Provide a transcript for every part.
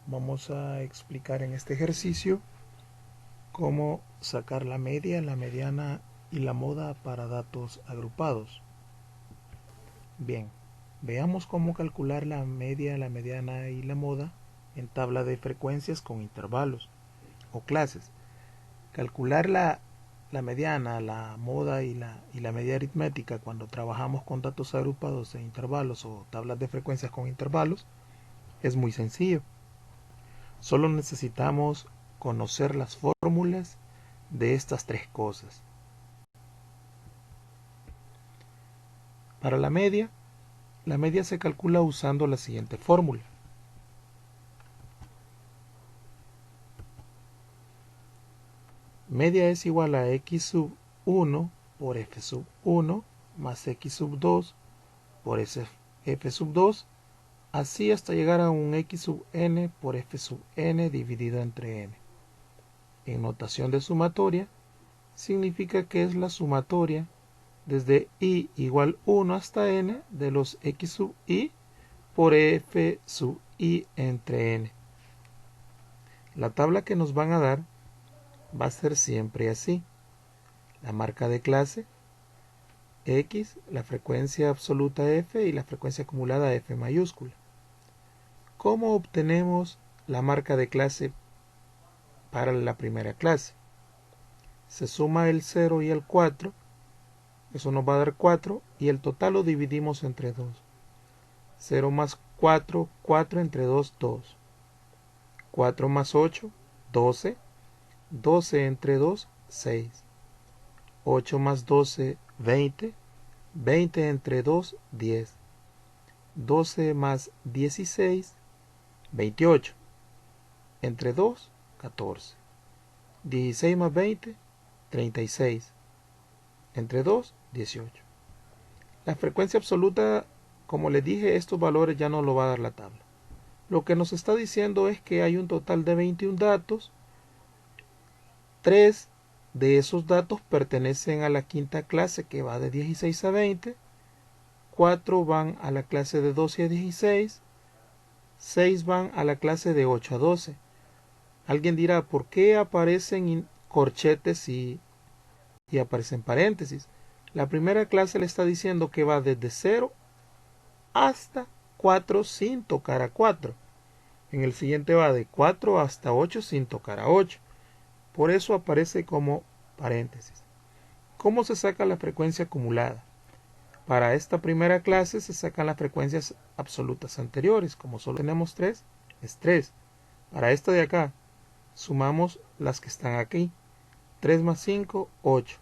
Vamos a explicar en este ejercicio cómo sacar la media, la mediana y la moda para datos agrupados. Bien, veamos cómo calcular la media, la mediana y la moda en tabla de frecuencias con intervalos o clases. Calcular la mediana, la moda y la media aritmética cuando trabajamos con datos agrupados en intervalos o tablas de frecuencias con intervalos es muy sencillo. Solo necesitamos conocer las fórmulas de estas tres cosas. Para la media se calcula usando la siguiente fórmula. Media es igual a x sub 1 por f sub 1 más x sub 2 por f sub 2, así hasta llegar a un x sub n por f sub n dividido entre n. En notación de sumatoria, significa que es la sumatoria desde i igual 1 hasta n de los x sub i por f sub i entre n. La tabla que nos van a dar va a ser siempre así. La marca de clase, x, la frecuencia absoluta f y la frecuencia acumulada f mayúscula. ¿Cómo obtenemos la marca de clase para la primera clase? Se suma el 0 y el 4, eso nos va a dar 4, y el total lo dividimos entre 2. 0 más 4, 4 entre 2, 2. 4 más 8, 12. 12 entre 2, 6. 8 más 12, 20. 20 entre 2, 10. 12 más 16, 28. Entre 2, 14. 16 más 20, 36. Entre 2, 18. La frecuencia absoluta, como les dije, estos valores ya no lo va a dar la tabla. Lo que nos está diciendo es que hay un total de 21 datos. 3 de esos datos pertenecen a la quinta clase, que va de 16 a 20. 4 van a la clase de 12 a 16. 6 van a la clase de 8 a 12. Alguien dirá, ¿por qué aparecen corchetes y aparecen paréntesis? La primera clase le está diciendo que va desde 0 hasta 4 sin tocar a 4. En el siguiente va de 4 hasta 8 sin tocar a 8. Por eso aparece como paréntesis. ¿Cómo se saca la frecuencia acumulada? Para esta primera clase se sacan las frecuencias absolutas anteriores. Como solo tenemos 3, es 3. Para esta de acá, sumamos las que están aquí. 3 más 5, 8.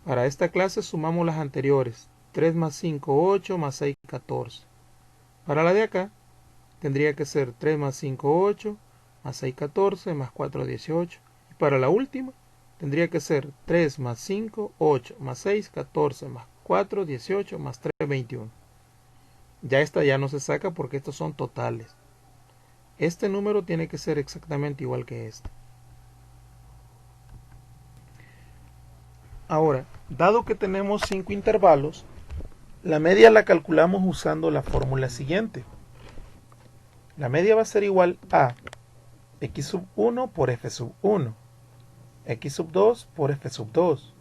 Para esta clase sumamos las anteriores. 3 más 5, 8, más 6, 14. Para la de acá, tendría que ser 3 más 5, 8, más 6, 14, más 4, 18. Y para la última, tendría que ser 3 más 5, 8, más 6, 14, más 4, 18, más 3, 21. Ya esta ya no se saca porque estos son totales. Este número tiene que ser exactamente igual que este. Ahora, dado que tenemos 5 intervalos, la media la calculamos usando la fórmula siguiente. La media va a ser igual a x sub 1 por f sub 1, x sub 2 por f sub 2,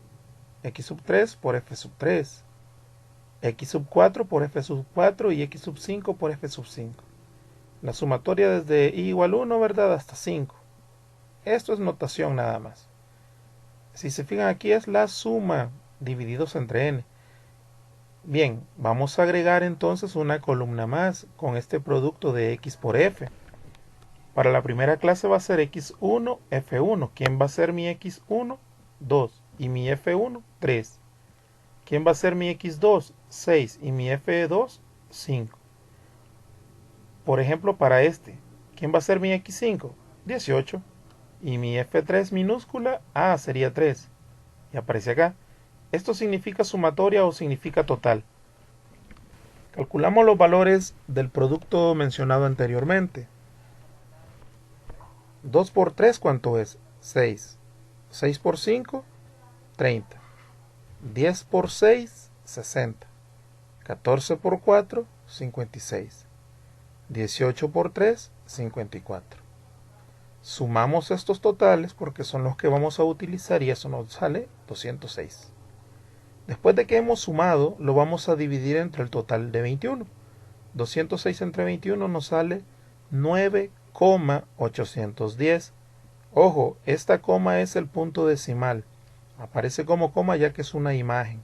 x sub 3 por f sub 3, x sub 4 por f sub 4 y x sub 5 por f sub 5. La sumatoria desde i igual 1, ¿verdad?, hasta 5. Esto es notación nada más. Si se fijan aquí es la suma divididos entre n. Bien, vamos a agregar entonces una columna más con este producto de x por f. Para la primera clase va a ser x1, f1. ¿Quién va a ser mi x1? 2. Y mi f1, 3. ¿Quién va a ser mi x2? 6. Y mi f2, 5. Por ejemplo, para este, ¿quién va a ser mi x5? 18. Y mi f3 minúscula, sería 3. Y aparece acá. ¿Esto significa sumatoria o significa total? Calculamos los valores del producto mencionado anteriormente. 2 por 3, ¿cuánto es? 6. 6 por 5, 30. 10 por 6, 60. 14 por 4, 56. 18 por 3, 54. Sumamos estos totales porque son los que vamos a utilizar y eso nos sale 206. Después de que hemos sumado, lo vamos a dividir entre el total de 21. 206 entre 21 nos sale 9,810. Ojo, esta coma es el punto decimal. Aparece como coma ya que es una imagen.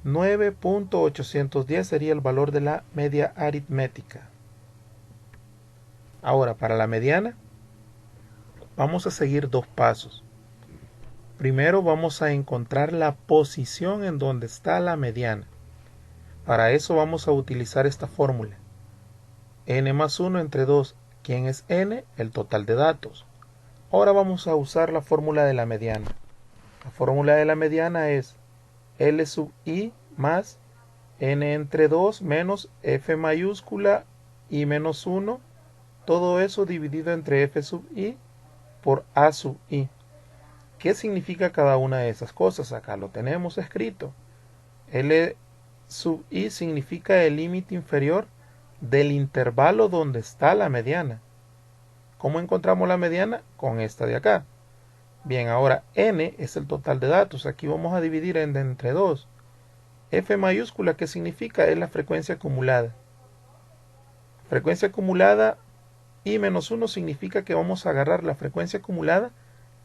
9.810 sería el valor de la media aritmética. Ahora, para la mediana, vamos a seguir dos pasos. Primero vamos a encontrar la posición en donde está la mediana. Para eso vamos a utilizar esta fórmula. N más 1 entre 2. ¿Quién es N? El total de datos. Ahora vamos a usar la fórmula de la mediana. La fórmula de la mediana es L sub I más N entre 2 menos F mayúscula I menos 1. Todo eso dividido entre F sub I por A sub I. ¿Qué significa cada una de esas cosas? Acá lo tenemos escrito. L sub I significa el límite inferior del intervalo donde está la mediana. ¿Cómo encontramos la mediana? Con esta de acá. Bien, ahora N es el total de datos. Aquí vamos a dividir entre 2. F mayúscula, ¿qué significa? Es la frecuencia acumulada. Frecuencia acumulada I menos 1 significa que vamos a agarrar la frecuencia acumulada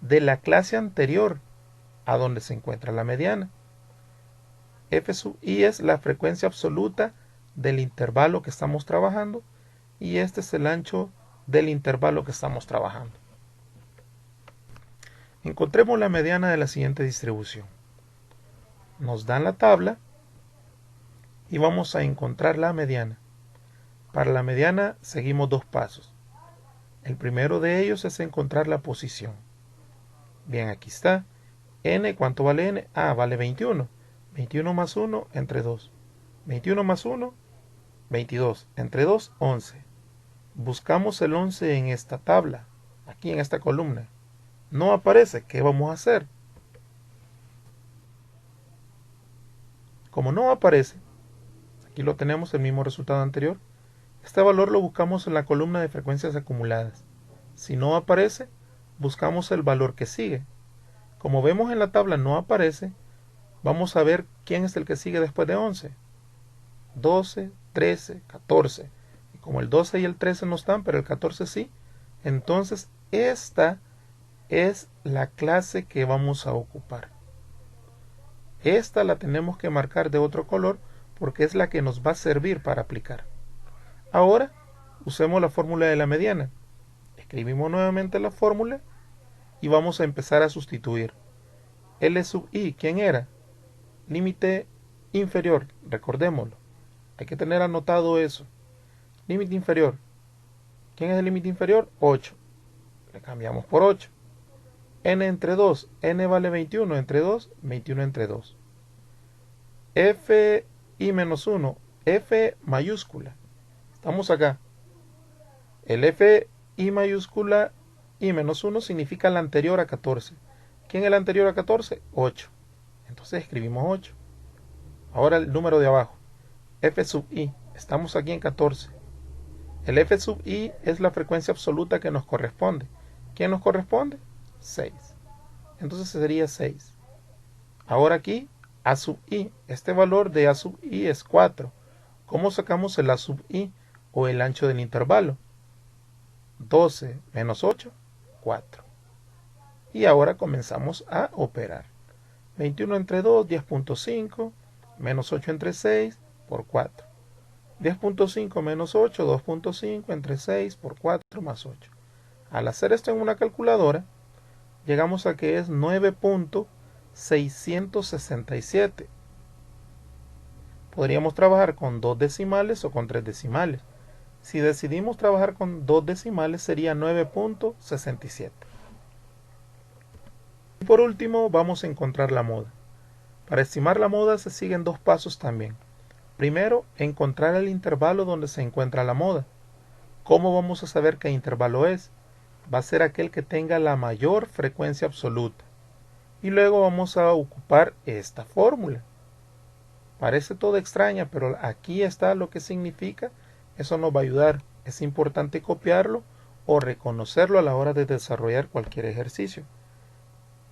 de la clase anterior a donde se encuentra la mediana. F sub I es la frecuencia absoluta del intervalo que estamos trabajando y este es el ancho del intervalo que estamos trabajando. Encontremos la mediana de la siguiente distribución. Nos dan la tabla y vamos a encontrar la mediana. Para la mediana seguimos dos pasos. El primero de ellos es encontrar la posición. Bien, aquí está. N, ¿cuánto vale N? Ah, vale 21. 21 más 1 entre 2. 21 más 1, 22. Entre 2, 11. Buscamos el 11 en esta tabla, aquí en esta columna. No aparece. ¿Qué vamos a hacer? Como no aparece, aquí lo tenemos, el mismo resultado anterior. Este valor lo buscamos en la columna de frecuencias acumuladas. Si no aparece, buscamos el valor que sigue. Como vemos en la tabla no aparece, vamos a ver quién es el que sigue después de 11. 12, 13, 14. Y como el 12 y el 13 no están, pero el 14 sí, entonces esta es la clase que vamos a ocupar. Esta la tenemos que marcar de otro color porque es la que nos va a servir para aplicar. Ahora usemos la fórmula de la mediana. Escribimos nuevamente la fórmula y vamos a empezar a sustituir. L sub I, ¿quién era? Límite inferior, recordémoslo. Hay que tener anotado eso. Límite inferior. ¿Quién es el límite inferior? 8. Le cambiamos por 8. N entre 2. N vale 21 entre 2. 21 entre 2. F I menos 1. F mayúscula. Estamos acá. El F I mayúscula I menos 1 significa la anterior a 14. ¿Quién es el anterior a 14? 8. Entonces escribimos 8. Ahora el número de abajo. F sub I. Estamos aquí en 14. El F sub I es la frecuencia absoluta que nos corresponde. ¿Quién nos corresponde? 6. Entonces sería 6. Ahora aquí, A sub I. Este valor de A sub I es 4. ¿Cómo sacamos el A sub I o el ancho del intervalo? 12 menos 8, 4. Y ahora comenzamos a operar. 21 entre 2, 10.5, menos 8 entre 6, por 4. 10.5 menos 8, 2.5 entre 6 por 4 más 8. Al hacer esto en una calculadora, llegamos a que es 9.667. Podríamos trabajar con 2 decimales o con 3 decimales. Si decidimos trabajar con 2 decimales sería 9.67. Y por último vamos a encontrar la moda. Para estimar la moda se siguen dos pasos también. Primero, encontrar el intervalo donde se encuentra la moda. ¿Cómo vamos a saber qué intervalo es? Va a ser aquel que tenga la mayor frecuencia absoluta. Y luego vamos a ocupar esta fórmula. Parece todo extraña, pero aquí está lo que significa Eso nos va a ayudar. Es importante copiarlo o reconocerlo a la hora de desarrollar cualquier ejercicio.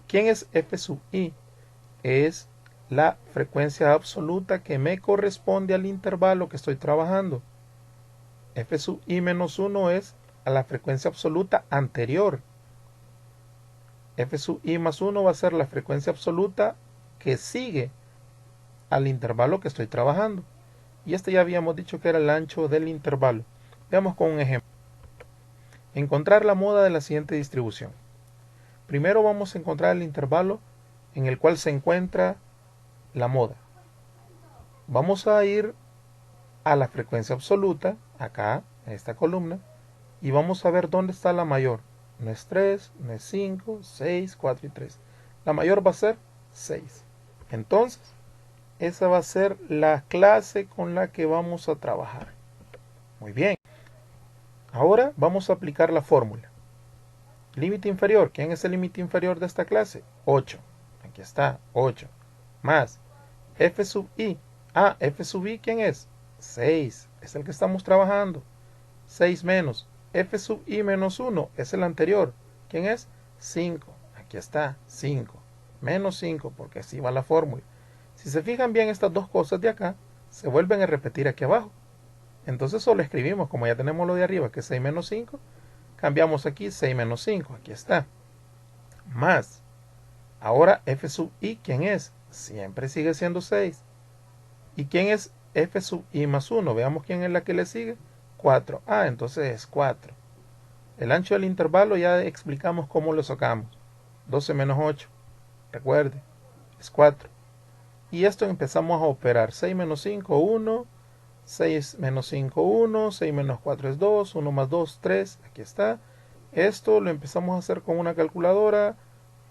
¿Quién es f sub i? Es la frecuencia absoluta que me corresponde al intervalo que estoy trabajando. F sub i menos 1 es a la frecuencia absoluta anterior. F sub i más 1 va a ser la frecuencia absoluta que sigue al intervalo que estoy trabajando. Y este ya habíamos dicho que era el ancho del intervalo. Veamos con un ejemplo. Encontrar la moda de la siguiente distribución. Primero vamos a encontrar el intervalo en el cual se encuentra la moda. Vamos a ir a la frecuencia absoluta, acá, en esta columna, y vamos a ver dónde está la mayor. No es 3, no es 5, 6, 4 y 3. La mayor va a ser 6. Entonces, esa va a ser la clase con la que vamos a trabajar. Muy bien. Ahora vamos a aplicar la fórmula. Límite inferior. ¿Quién es el límite inferior de esta clase? 8. Aquí está, 8. Más f sub i. F sub i, ¿quién es? 6. Es el que estamos trabajando. 6 menos f sub i menos 1 es el anterior. ¿Quién es? 5. Aquí está, 5. Menos 5, porque así va la fórmula. Si se fijan bien, estas dos cosas de acá se vuelven a repetir aquí abajo. Entonces solo escribimos, como ya tenemos lo de arriba, que es 6 menos 5, cambiamos aquí 6 menos 5, aquí está. Más, ahora f sub i, ¿quién es? Siempre sigue siendo 6. ¿Y quién es f sub i más 1? Veamos quién es la que le sigue. 4. Entonces es 4. El ancho del intervalo ya explicamos cómo lo sacamos. 12 menos 8, recuerde, es 4. Y esto empezamos a operar. 6 menos 5, 1. 6 menos 5, 1. 6 menos 4 es 2. 1 más 2, 3. Aquí está. Esto lo empezamos a hacer con una calculadora.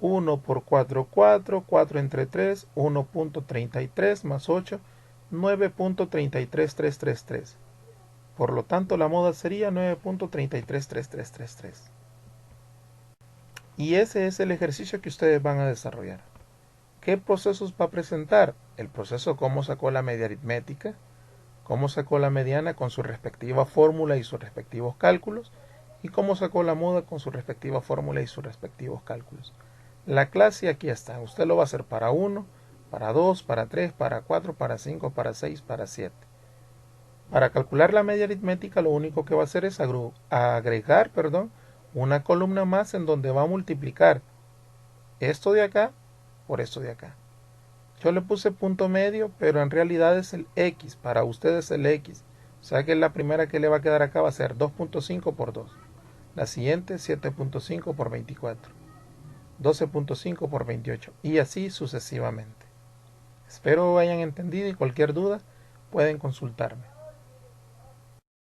1 por 4, 4. 4 entre 3, 1.33 más 8, 9.333333. Por lo tanto, la moda sería 9.333333. Y ese es el ejercicio que ustedes van a desarrollar. ¿Qué procesos va a presentar? El proceso cómo sacó la media aritmética, cómo sacó la mediana con su respectiva fórmula y sus respectivos cálculos, y cómo sacó la moda con su respectiva fórmula y sus respectivos cálculos. La clase aquí está. Usted lo va a hacer para 1, para 2, para 3, para 4, para 5, para 6, para 7. Para calcular la media aritmética, lo único que va a hacer es agregar una columna más en donde va a multiplicar esto de acá por esto de acá. Yo le puse punto medio, pero en realidad es el X. Para ustedes el X. O sea que la primera que le va a quedar acá va a ser 2.5 por 2. La siguiente 7.5 por 24. 12.5 por 28. Y así sucesivamente. Espero hayan entendido y cualquier duda pueden consultarme.